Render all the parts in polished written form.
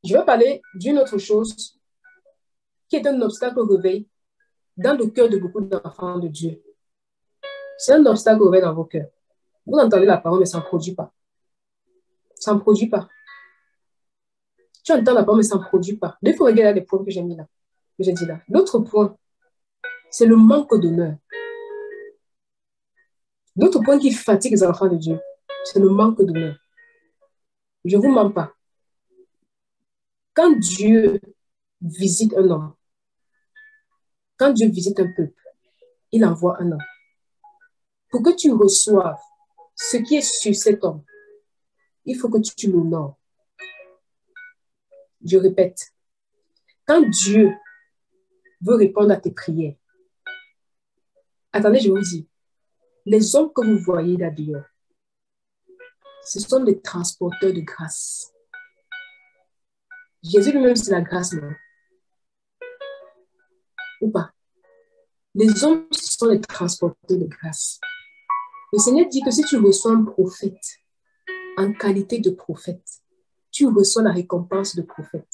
Je vais parler d'une autre chose qui est un obstacle au réveil dans le cœur de beaucoup d'enfants de Dieu. C'est un obstacle au réveil dans vos cœurs. Vous entendez la parole, mais ça ne produit pas. Ça ne produit pas. Tu entends la parole, mais ça ne produit pas. Il faut regarder les points que j'ai mis là, que j'ai dit là. L'autre point, c'est le manque d'honneur. L'autre point qui fatigue les enfants de Dieu, c'est le manque d'honneur. Je ne vous mens pas. Quand Dieu visite un homme, quand Dieu visite un peuple, il envoie un homme. Pour que tu reçoives ce qui est sur cet homme, il faut que tu l'honores. Je répète, quand Dieu veut répondre à tes prières, attendez, je vous dis, les hommes que vous voyez là-dehors, ce sont des transporteurs de grâce. Jésus lui-même, c'est la grâce, non? Ou pas? Les hommes, ce sont les transporteurs de grâce. Le Seigneur dit que si tu reçois un prophète, en qualité de prophète, tu reçois la récompense de prophète.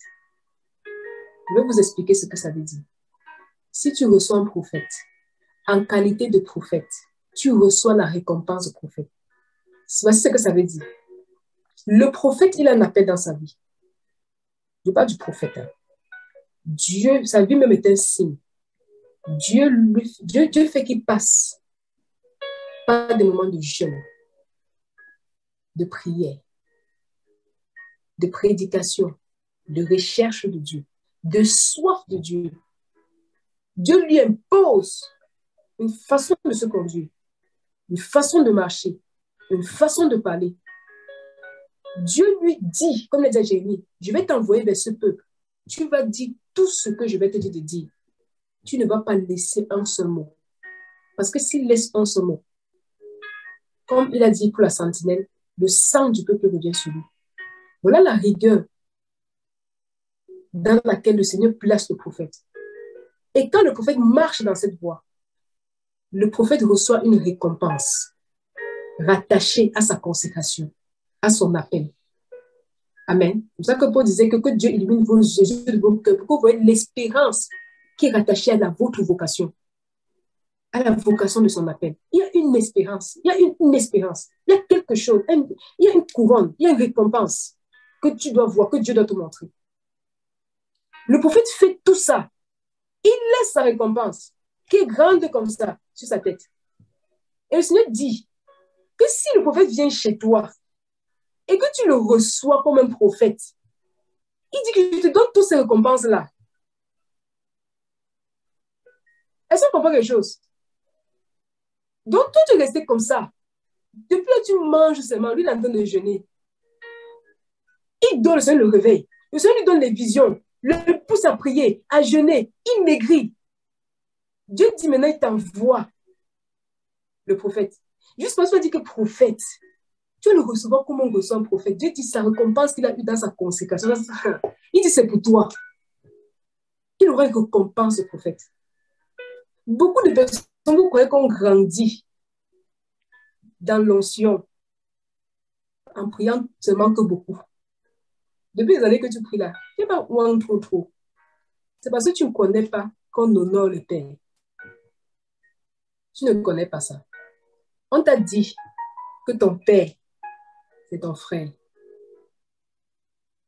Je vais vous expliquer ce que ça veut dire. Si tu reçois un prophète, en qualité de prophète, tu reçois la récompense de prophète. Voici ce que ça veut dire. Le prophète, il a un appel dans sa vie. Je parle du prophète. Hein. Dieu, sa vie même est un signe. Dieu fait qu'il passe par des moments de jeûne, de prière, de prédication, de recherche de Dieu, de soif de Dieu. Dieu lui impose une façon de se conduire, une façon de marcher, une façon de parler. Dieu lui dit, comme l'a dit Jérémie, je vais t'envoyer vers ce peuple. Tu vas dire tout ce que je vais te dire de dire. Tu ne vas pas laisser un seul mot. Parce que s'il laisse un seul mot, comme il a dit pour la sentinelle, le sang du peuple revient sur lui. Voilà la rigueur dans laquelle le Seigneur place le prophète. Et quand le prophète marche dans cette voie, le prophète reçoit une récompense rattachée à sa consécration, à son appel. Amen. C'est pour ça que Paul disait que Dieu illumine vos yeux de vos cœurs pour que vous voyez l'espérance qui est rattachée à votre vocation, à la vocation de son appel. Il y a une espérance, il y a une espérance, il y a quelque chose, il y a une couronne, il y a une récompense que tu dois voir, que Dieu doit te montrer. Le prophète fait tout ça. Il laisse sa récompense, qui est grande comme ça, sur sa tête. Et le Seigneur dit que si le prophète vient chez toi et que tu le reçois comme un prophète, il dit que je te donne toutes ces récompenses-là. Est-ce qu'on comprend quelque chose? Donc, toi, tu restais comme ça. Depuis que tu manges seulement, lui, il est en train de jeûner. Il donne, le Seigneur le réveil. Le Seigneur lui donne les visions, le pousse à prier, à jeûner. Il maigrit. Dieu dit maintenant, il t'envoie le prophète. Juste parce qu'il dit que prophète, tu le recevoir comme on reçoit un prophète. Dieu dit sa récompense qu'il a eue dans sa consécration. Il dit c'est pour toi. Il aura une récompense de prophète. Beaucoup de personnes, vous croyez qu'on grandit dans l'onction en priant seulement que beaucoup. Depuis les années que tu pries là, tu n'es pas loin trop. C'est parce que tu ne connais pas qu'on honore le Père. Tu ne connais pas ça. On t'a dit que ton Père, c'est ton frère.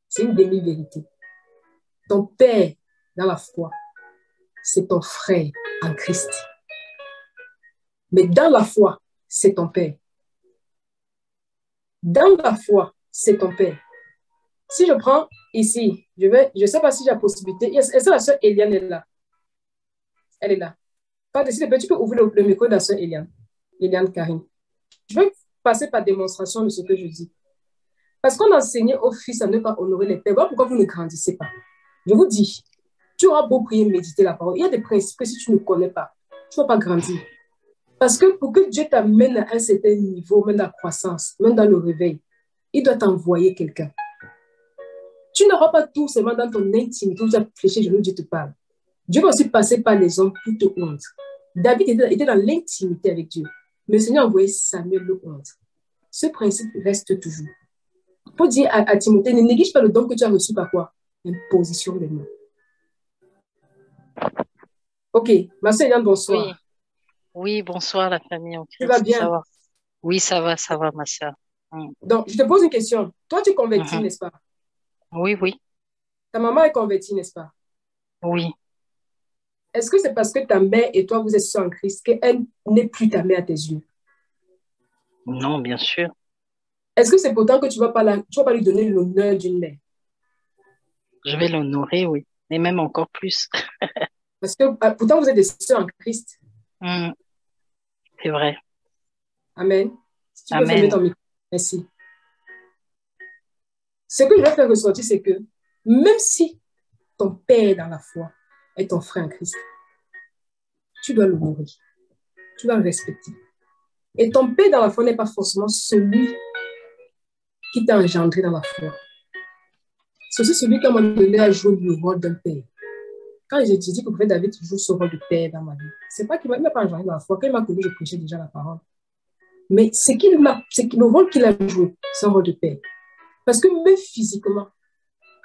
C'est une demi-vérité. Ton Père dans la foi, c'est ton frère en Christ. Mais dans la foi, c'est ton Père. Dans la foi, c'est ton Père. Si je prends ici, je ne sais pas si j'ai la possibilité. Est-ce que la sœur Eliane est là? Elle est là. Tu peux ouvrir le micro de la sœur Eliane. Eliane Karine. Je vais passer par démonstration de ce que je dis. Parce qu'on enseignait aux fils à ne pas honorer les pères. Voilà pourquoi vous ne grandissez pas. Je vous dis, tu auras beau prier, méditer la parole. Il y a des principes que si tu ne connais pas, tu ne vas pas grandir. Parce que pour que Dieu t'amène à un certain niveau, même dans la croissance, même dans le réveil, il doit t'envoyer quelqu'un. Tu n'auras pas tout seulement dans ton intimité où tu as fléché, Dieu te parle. Dieu va aussi passer par les hommes pour te honte. David était dans l'intimité avec Dieu. Mais le Seigneur a envoyé Samuel le honte. Ce principe reste toujours. Pour dire à Timothée, ne néglige pas le don que tu as reçu par quoi? imposition des mains. Ok, ma soeur Yann, bonsoir. Oui, oui, bonsoir la famille en Tu vas Christ, ça bien? va. Oui, ça va, ma soeur. Mm. Donc, je te pose une question. Toi, tu es converti, Mhm. n'est-ce pas? Oui, oui, Ta maman est convertie, n'est-ce pas? oui. Est-ce que c'est parce que ta mère et toi, vous êtes sœurs en Christ qu'elle n'est plus ta mère à tes yeux? Non, bien sûr. Est-ce que c'est pourtant que tu vas pas lui donner l'honneur d'une mère? Je vais l'honorer, oui. Et même encore plus. Parce que pourtant, vous êtes des sœurs en Christ. Mm, c'est vrai. Amen. Si tu peux fermer Amen. ton micro. Merci. Ce que je vais faire ressortir, c'est que même si ton père dans la foi est ton frère en Christ, tu dois l'honorer. Tu dois le respecter. Et ton père dans la foi n'est pas forcément celui qui t'a engendré dans la foi. C'est aussi celui qui, à un moment donné, a joué le rôle d'un père. Quand j'ai dit que le prophète David joue ce rôle de père dans ma vie, c'est pas qu'il m'a pas engendré dans la foi. Quand il m'a connu, je prêchais déjà la parole. Mais c'est le rôle qu'il a joué, c'est un rôle de père. Parce que même physiquement,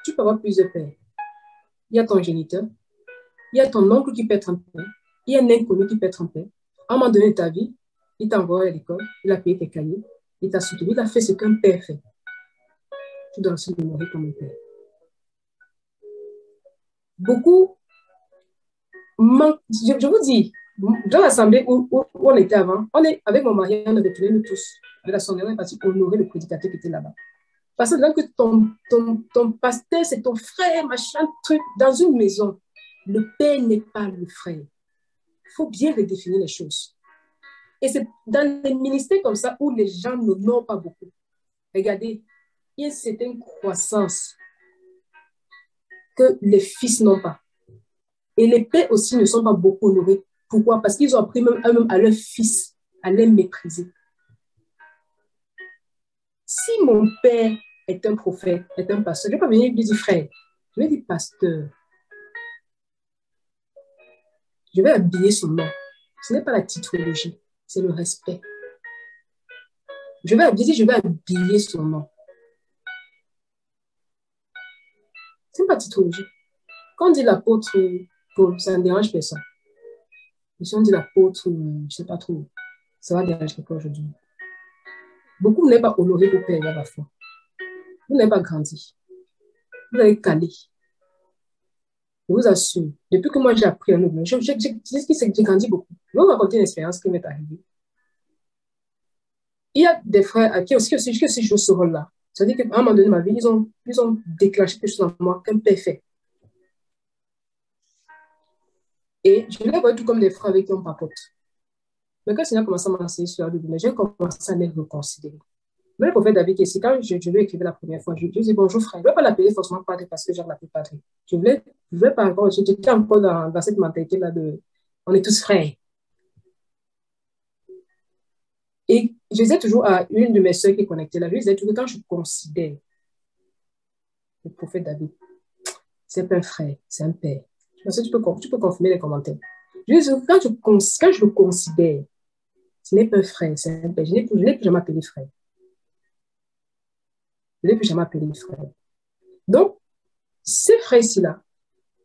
tu peux avoir plusieurs pères. Il y a ton géniteur, il y a ton oncle qui peut être un père, il y a un inconnu qui peut être un père. À un moment donné de ta vie, il t'a envoyé à l'école, il a payé tes cahiers, il t'a soutenu, il a fait ce qu'un père fait. Tu dois aussi l'honorer comme un père. Beaucoup manquent, je vous dis, dans l'assemblée où on était avant, avec mon mari, on avait tourné nous tous. Avec la sonnerie, on est parti honorer le prédicateur qui était là-bas. Parce que là que ton pasteur, c'est ton frère, machin, truc, dans une maison, le père n'est pas le frère. Il faut bien redéfinir les choses. Et c'est dans les ministères comme ça où les gens n'honorent pas beaucoup. Regardez, il y a une certaine croissance que les fils n'ont pas. Et les pères aussi ne sont pas beaucoup honorés. Pourquoi? Parce qu'ils ont appris même à leur fils à les mépriser. Si mon père est un prophète, est un pasteur, je ne vais pas venir lui dire frère. Je vais dire pasteur. Je vais habiller son nom. Ce n'est pas la titrologie, c'est le respect. Je vais habiller son nom. Ce n'est pas titrologie. Quand on dit l'apôtre Paul, ça ne dérange personne. Mais si on dit l'apôtre, je ne sais pas trop, ça va déranger quelqu'un aujourd'hui. Beaucoup n'aiment pas honorer vos pères à la foi. Vous n'avez pas grandi. Vous avez calé. Je vous assure, depuis que moi j'ai appris un autre, j'ai grandi beaucoup. Je vais vous raconter une expérience qui m'est arrivée. Il y a des frères qui aussi jouent ce rôle-là. C'est-à-dire qu'à un moment donné de ma vie, ils ont déclenché quelque chose en moi qu'un père fait. Et je les vois tout comme des frères avec qui on papote. Mais quand le Seigneur commence à m'enseigner sur la Bible, j'ai commencé à les reconsidérer. Mais le prophète David, ici, quand je lui ai écrit la première fois, je lui ai dit bonjour frère. Je ne vais pas l'appeler forcément padre parce que j'aime l'appeler padre. Je voulais pas encore, j'étais encore dans cette mentalité-là de on est tous frères. Et je disais toujours à une de mes soeurs qui est connectée là, je disais toujours quand je considère le prophète David, c'est pas un frère, c'est un père. Parce que tu peux confirmer les commentaires. Je dis, quand je le considère, ce n'est pas un frère, c'est un père. Je n'ai plus jamais appelé frère. Je n'ai plus jamais appelé frère. Donc, ces frères-ci-là,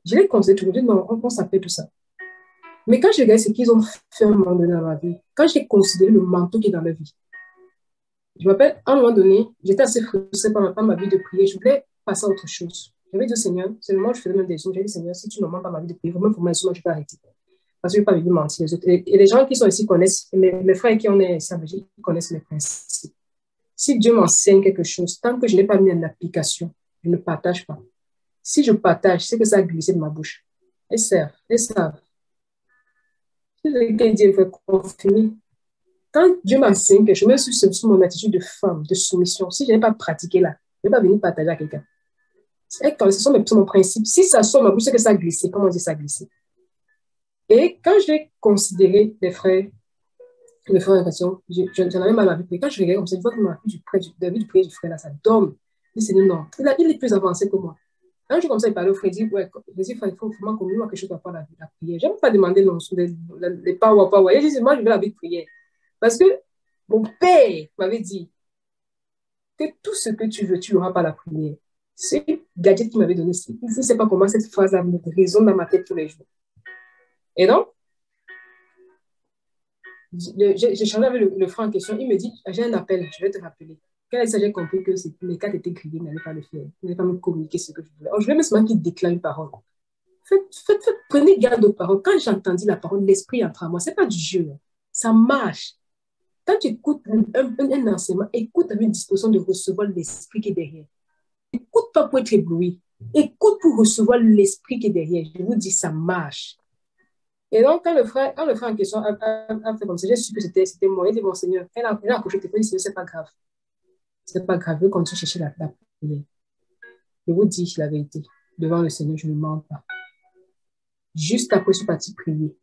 je les considère toujours, non, on s'appelle tout ça. Mais quand je regarde ce qu'ils ont fait à un moment donné dans ma vie, quand j'ai considéré le manteau qui est dans leur vie, je m'appelle, à un moment donné, j'étais assez frustrée par ma vie de prière. Je voulais passer à autre chose. J'avais dit au Seigneur, c'est le moment où je faisais même des choses. J'ai dit, Seigneur, si tu ne m'as pas ma vie de prière, même pour moi, je vais arrêter. Parce que je ne vais pas venir mentir les autres. Et les gens qui sont ici connaissent, mes frères qui ont ici en Belgique, ils connaissent mes principes. Si Dieu m'enseigne quelque chose, tant que je n'ai pas mis en application, je ne partage pas. Si je partage, c'est que ça a glissé de ma bouche. Elles savent. Si quelqu'un dit, il faut confirmer. Quand Dieu m'enseigne quelque chose, même si c'est sur mon attitude de femme, de soumission, si je n'ai pas pratiqué là, je ne vais pas venir partager à quelqu'un. Ce sont mon principe. Si ça sort de ma bouche, c'est que ça a glissé. Comment on dit ça a glissé? Et quand j'ai considéré les frères en question, j'en avais mal à vie. Quand je regarde comme ça, je vois que ma vie du prêtre du frère là, ça dorme. Il s'est dit non, il est plus avancé que moi. Un jour comme ça, il parlait au frère, il dit, ouais, il faut vraiment qu'on nous quelque chose à faire la prière. Je n'ai pas demandé non, les power. Il dit, moi, je veux la vie de prière. Parce que mon père m'avait dit que tout ce que tu veux, tu n'auras pas la prière. C'est un gadget qu'il m'avait donné. Je ne sais pas comment cette phrase me résonne dans ma tête tous les jours. Et donc, j'ai changé avec le frère en question. Il me dit, j'ai un appel, je vais te rappeler. Quand j'ai compris que mes cartes étaient grillées, il n'allait pas le faire. Il n'allait pas me communiquer ce que je voulais. Alors, je vais même qu'il déclare une parole. Prenez garde aux paroles. Quand j'ai entendu la parole, l'esprit entre en moi. Ce n'est pas du jeu. Ça marche. Quand tu écoutes un enseignement, écoute avec une disposition de recevoir l'esprit qui est derrière. Écoute pas pour être ébloui. Écoute pour recevoir l'esprit qui est derrière. Je vous dis, ça marche. Et donc, quand le frère en question a fait comme ça, j'ai su que c'était moi. Il dit, bon Seigneur, elle a accroché le téléphone, il dit, c'est pas grave. C'est pas grave, je continue à chercher la prière. Je vous dis la vérité. Devant le Seigneur, je ne mens pas. Juste après, je suis partie prier.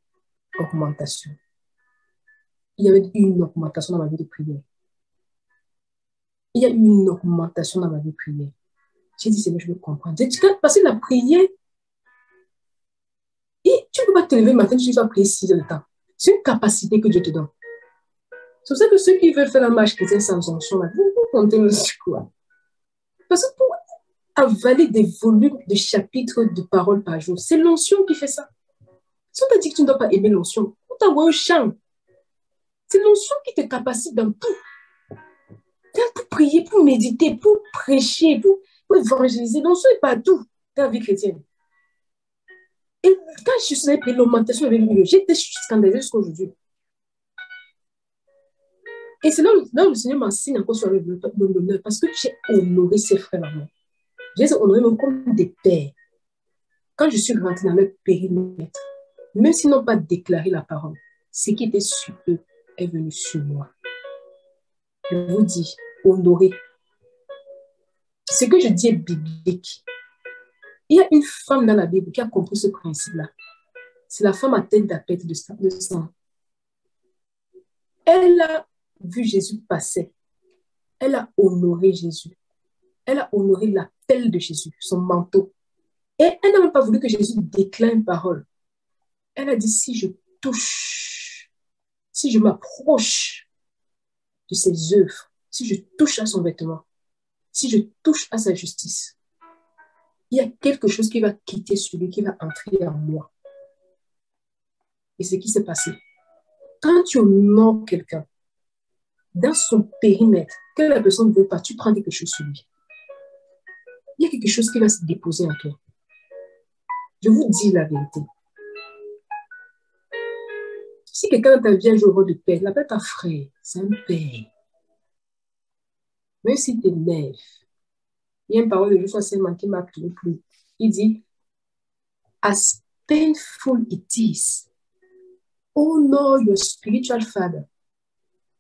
Augmentation. Il y avait une augmentation dans ma vie de prière. Il y a eu une augmentation dans ma vie de prière. J'ai dit, Seigneur, je veux comprendre. Parce que la prière, et tu ne peux pas te lever le matin, tu vas prier 6 heures de temps. C'est une capacité que Dieu te donne. C'est pour ça que ceux qui veulent faire la marche chrétienne sans onction, vous comptez le quoi. Parce que pour avaler des volumes de chapitres de paroles par jour, c'est l'onction qui fait ça. Si on t'a dit que tu ne dois pas aimer l'onction, on t'envoie un chant. C'est l'onction qui te capacite dans tout. Pour prier, pour méditer, pour prêcher, pour évangéliser. L'onction est partout dans la vie chrétienne. Et quand je suis allée prier l'augmentation avec lui, j'étais scandalisée jusqu'à aujourd'hui. Et c'est là où le Seigneur m'enseigne encore sur l'honneur, parce que j'ai honoré ses frères là-bas. Je les ai honorés même comme des pères. Quand je suis rentrée dans leur périmètre, même s'ils n'ont pas déclaré la parole, ce qui était sur eux est venu sur moi. Je vous dis, honorer. Ce que je dis est biblique. Il y a une femme dans la Bible qui a compris ce principe-là. C'est la femme à tête d'apête de sang. Elle a vu Jésus passer. Elle a honoré Jésus. Elle a honoré l'appel de Jésus, son manteau. Et elle n'a même pas voulu que Jésus déclare une parole. Elle a dit, si je touche, si je m'approche de ses œuvres, si je touche à son vêtement, si je touche à sa justice, il y a quelque chose qui va quitter celui qui va entrer en moi. Et c'est ce qui s'est passé. Quand tu honores quelqu'un, dans son périmètre, que la personne ne veut pas, tu prends quelque chose sur lui. Il y a quelque chose qui va se déposer en toi. Je vous dis la vérité. Si quelqu'un dans ta vie a joué au rôle de père, l'appelle ta frère, c'est un père. Même si tu es t'énerves, il y a une parole de Joshua Selman qui m'a toujours plu. Il dit, as painful it is, honor your spiritual father.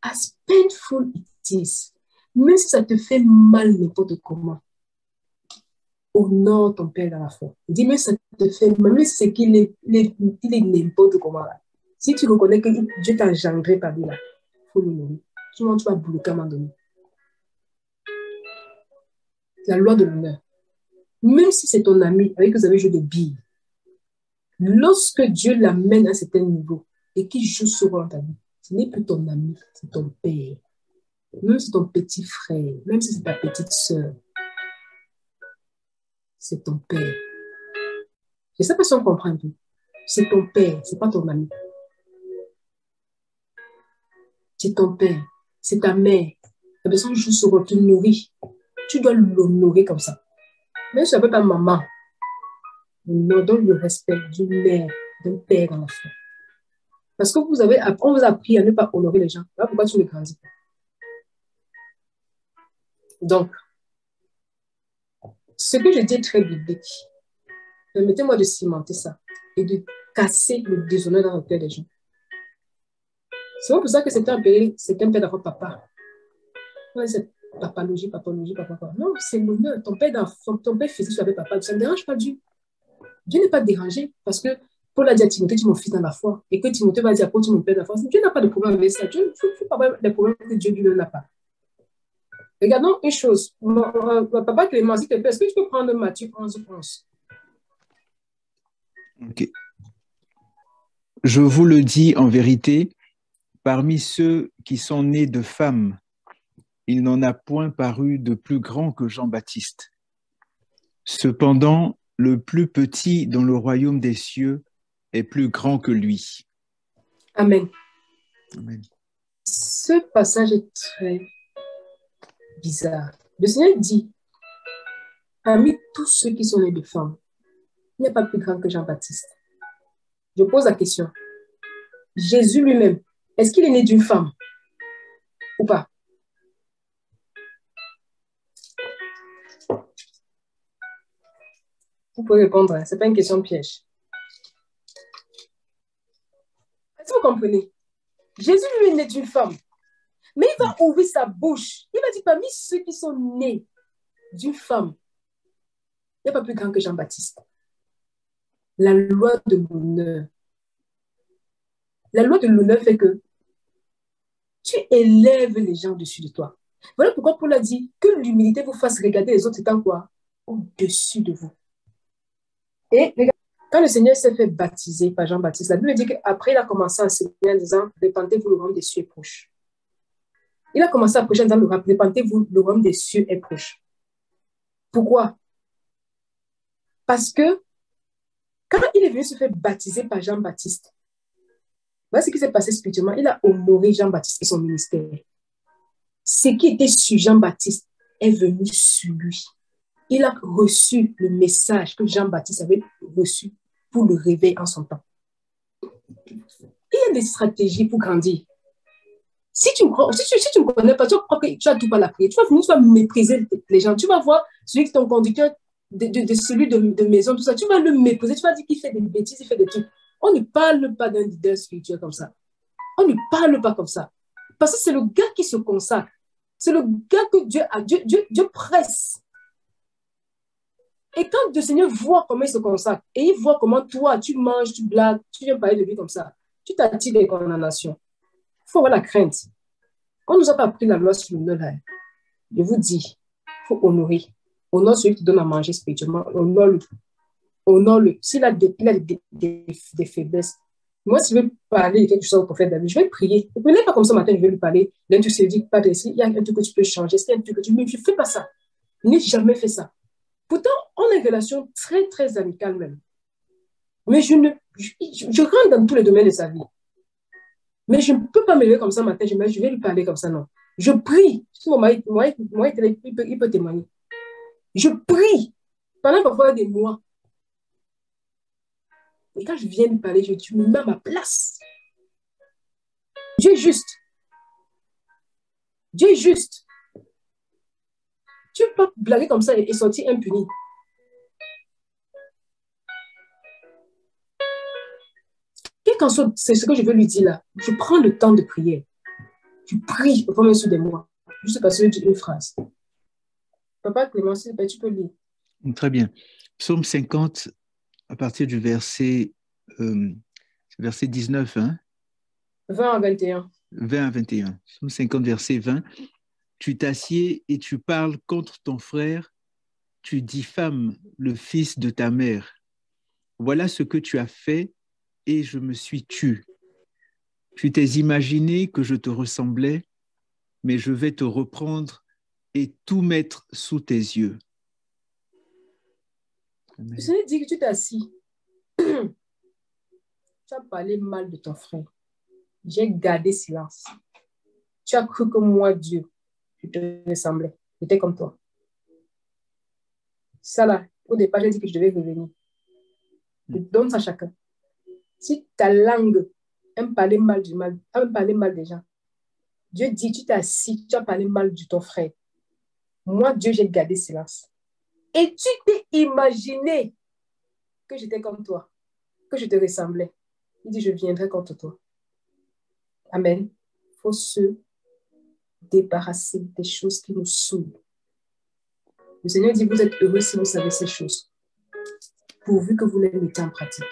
As painful it is, même si ça te fait mal n'importe comment, honore ton père dans la foi. Il dit, mais ça te fait mal, même si c'est qu'il est n'importe comment là. Si tu reconnais que Dieu t'a engendré par lui là, il faut l'honorer. Sinon, tu vas bloquer à un moment donné. La loi de l'honneur. Même si c'est ton ami avec qui vous avez joué des billes, lorsque Dieu l'amène à un certain niveau et qu'il joue ce rôle dans ta vie, ce n'est plus ton ami, c'est ton père. Même si c'est ton petit frère, même si c'est ta petite soeur, c'est ton père. Je ne sais pas si on comprend un peu. C'est ton père, ce n'est pas ton ami. C'est ton père, c'est ta mère. La personne joue ce rôle, tu nourris. Tu dois l'honorer comme ça. Même si tu n'appelles pas maman, donne le respect d'une mère, d'un père dans la foi. Parce que on vous a appris à ne pas honorer les gens. Voilà pourquoi tu ne grandis pas. Donc, ce que je dis est très biblique. Permettez-moi de cimenter ça et de casser le déshonneur dans le cœur des gens. C'est pour ça que c'est un père d'avoir papa. Ouais, c'est papalogie. Non, c'est l'honneur. Ton père physique avec papa, ça ne dérange pas Dieu. Dieu n'est pas dérangé parce que Paul a dit à Timothée, tu es mon fils dans la foi. Et que Timothée va dire à Paul, tu es mon père dans la foi. Dieu n'a pas de problème avec ça. Dieu ne faut pas avoir des problèmes que Dieu lui n'a pas. Regardons une chose. Mon papa Clément, s'il te plaît, est-ce que tu peux prendre Matthieu 11. Ok. Je vous le dis en vérité, parmi ceux qui sont nés de femmes, il n'en a point paru de plus grand que Jean-Baptiste. Cependant, le plus petit dans le royaume des cieux est plus grand que lui. Amen. Amen. Ce passage est très bizarre. Le Seigneur dit, parmi tous ceux qui sont nés de femmes, il n'y a pas plus grand que Jean-Baptiste. Je pose la question. Jésus lui-même, est-ce qu'il est né d'une femme ou pas? Vous pouvez répondre, ce n'est pas une question piège. Est-ce que vous comprenez? Jésus lui est né d'une femme, mais il va ouvrir sa bouche. Il va dire, parmi ceux qui sont nés d'une femme, il n'y a pas plus grand que Jean-Baptiste. La loi de l'honneur. La loi de l'honneur fait que tu élèves les gens au-dessus de toi. Voilà pourquoi Paul a dit que l'humilité vous fasse regarder les autres étant quoi? Au-dessus de vous. Et quand le Seigneur s'est fait baptiser par Jean-Baptiste, la Bible dit qu'après il a commencé à enseigner en disant répentez-vous, le royaume des cieux est proche. Il a commencé à prêcher en disant répentez-vous, le royaume des cieux est proche. Pourquoi? Parce que quand il est venu se faire baptiser par Jean-Baptiste, voilà ce qui s'est passé spirituellement. Il a honoré Jean-Baptiste et son ministère. Ce qui était sur Jean-Baptiste est venu sur lui. Il a reçu le message que Jean-Baptiste avait reçu pour le réveil en son temps. Il y a des stratégies pour grandir. Si tu ne connais pas, tu crois que tu as tout par la prière. Tu vas venir, tu vas mépriser les gens. Tu vas voir celui qui est ton conducteur, celui de maison, tout ça. Tu vas le mépriser. Tu vas dire qu'il fait des bêtises, il fait des trucs. On ne parle pas d'un leader spirituel comme ça. On ne parle pas comme ça. Parce que c'est le gars qui se consacre. C'est le gars que Dieu presse. Et quand le Seigneur voit comment il se consacre, et il voit comment toi, tu manges, tu blagues, tu viens parler de lui comme ça, tu t'attires des condamnations. Il faut avoir la crainte. On ne nous a pas appris la loi sur le là. Je vous dis, il faut honorer. Honore celui qui te donne à manger spirituellement. Honore-le. Honore-le. S'il a des faiblesses, moi, si je veux parler de quelque chose au prophète David, je vais prier. Ne venez pas comme ça matin, je vais lui parler. Là, tu sais, dis pas ici, il y a un truc que tu peux changer. Est-ce qu'il y a un truc que tu veux? Je ne fais pas ça. Je n'ai jamais fait ça. Pourtant, on a une relation très, très amicale même. Mais je rentre dans tous les domaines de sa vie. Mais je ne peux pas me lever comme ça matin, je vais lui parler comme ça, non. Je prie. Si mon mari il peut témoigner. Je prie pendant parfois des mois. Et quand je viens lui parler, je me mets à ma place. Dieu est juste. Dieu est juste. Tu ne peux pas blaguer comme ça et sortir impuni. Quel qu'en soit, c'est ce que je veux lui dire là. Je prends le temps de prier. Je prie au même sous des mois. Juste parce que une phrase. Papa Clément, s'il te plaît, tu peux lire. Très bien. Psaume 50, à partir du verset 19, hein? 20 à 21. 20 à 21. Psaume 50, verset 20. Tu t'assieds et tu parles contre ton frère, tu diffames le fils de ta mère. Voilà ce que tu as fait et je me suis tu. Tu t'es imaginé que je te ressemblais, mais je vais te reprendre et tout mettre sous tes yeux. Le Seigneur dit que tu t'es assis. Tu as parlé mal de ton frère. J'ai gardé silence. Tu as cru que moi, Dieu, je te ressemblais. J'étais comme toi. Ça là, au départ, j'ai dit que je devais revenir. Je donne ça à chacun. Si ta langue aime parler mal des gens, Dieu dit, tu t'es assis, tu as parlé mal de ton frère. Moi, Dieu, j'ai gardé silence. Et tu t'es imaginé que j'étais comme toi, que je te ressemblais. Il dit, je viendrai contre toi. Amen. Il faut se débarrasser des choses qui nous saoulent. Le Seigneur dit, vous êtes heureux si vous savez ces choses, pourvu que vous les mettez en pratique.